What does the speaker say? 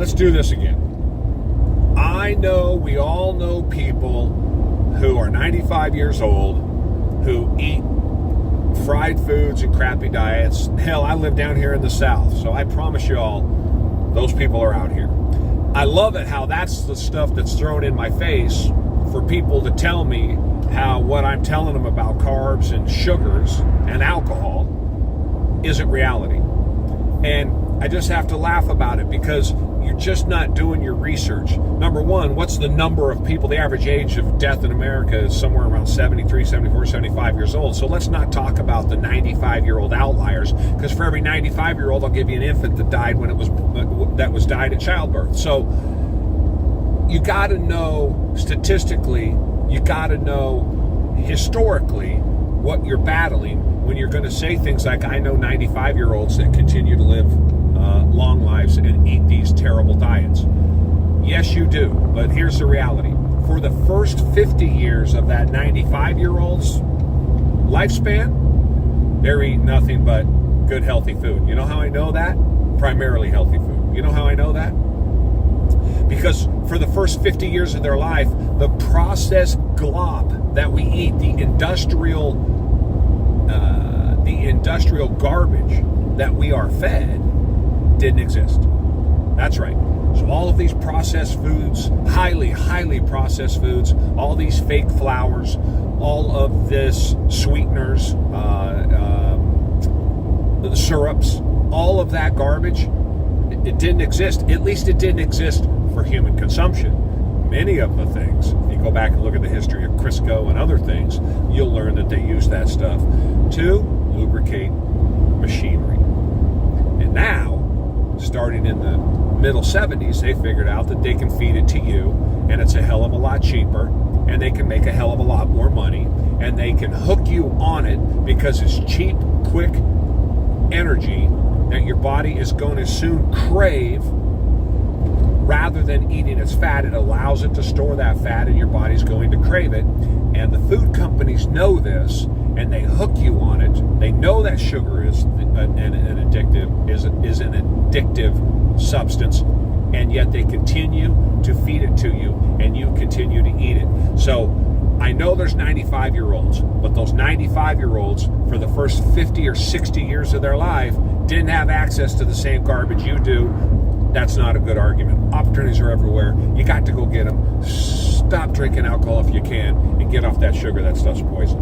let's do this again. I know we all know people who are 95 years old who eat fried foods and crappy diets. Hell, I live down here in the South, so I promise you all, those people are out here. I love it how that's the stuff that's thrown in my face for people to tell me how what I'm telling them about carbs and sugars and alcohol isn't reality. And I just have to laugh about it because you're just not doing your research. Number one, what's the number of people? The average age of death in America is somewhere around 73, 74, 75 years old. So let's not talk about the 95-year-old outliers, because for every 95-year-old, I'll give you an infant that died died at childbirth. So you got to know statistically, you got to know historically what you're battling when you're going to say things like, I know 95-year-olds that continue to live long lives and eat these terrible diets. Yes, you do. But here's the reality. For the first 50 years of that 95-year-old's lifespan, they're eating nothing but good, healthy food. You know how I know that? Primarily healthy food. You know how I know that? Because for the first 50 years of their life, the processed glop that we eat, the industrial garbage that we are fed, didn't exist. That's right. So all of these processed foods, highly, highly processed foods, all these fake flours, all of this sweeteners, the syrups, all of that garbage, it didn't exist. At least it didn't exist for human consumption. Many of the things, if you go back and look at the history of Crisco and other things, you'll learn that they use that stuff to lubricate machinery. And now, starting in the middle 70s, they figured out that they can feed it to you, and it's a hell of a lot cheaper, and they can make a hell of a lot more money, and they can hook you on it because it's cheap, quick energy that your body is going to soon crave. Rather than eating its fat, it allows it to store that fat, and your body's going to crave it. And the food companies know this, and they hook you on it. They know that sugar is an addictive substance, and yet they continue to feed it to you, and you continue to eat it. So I know there's 95-year-olds, but those 95-year-olds, for the first 50 or 60 years of their life, didn't have access to the same garbage you do. That's not a good argument. Opportunities are everywhere. You got to go get them. Stop drinking alcohol if you can, and get off that sugar. That stuff's poison.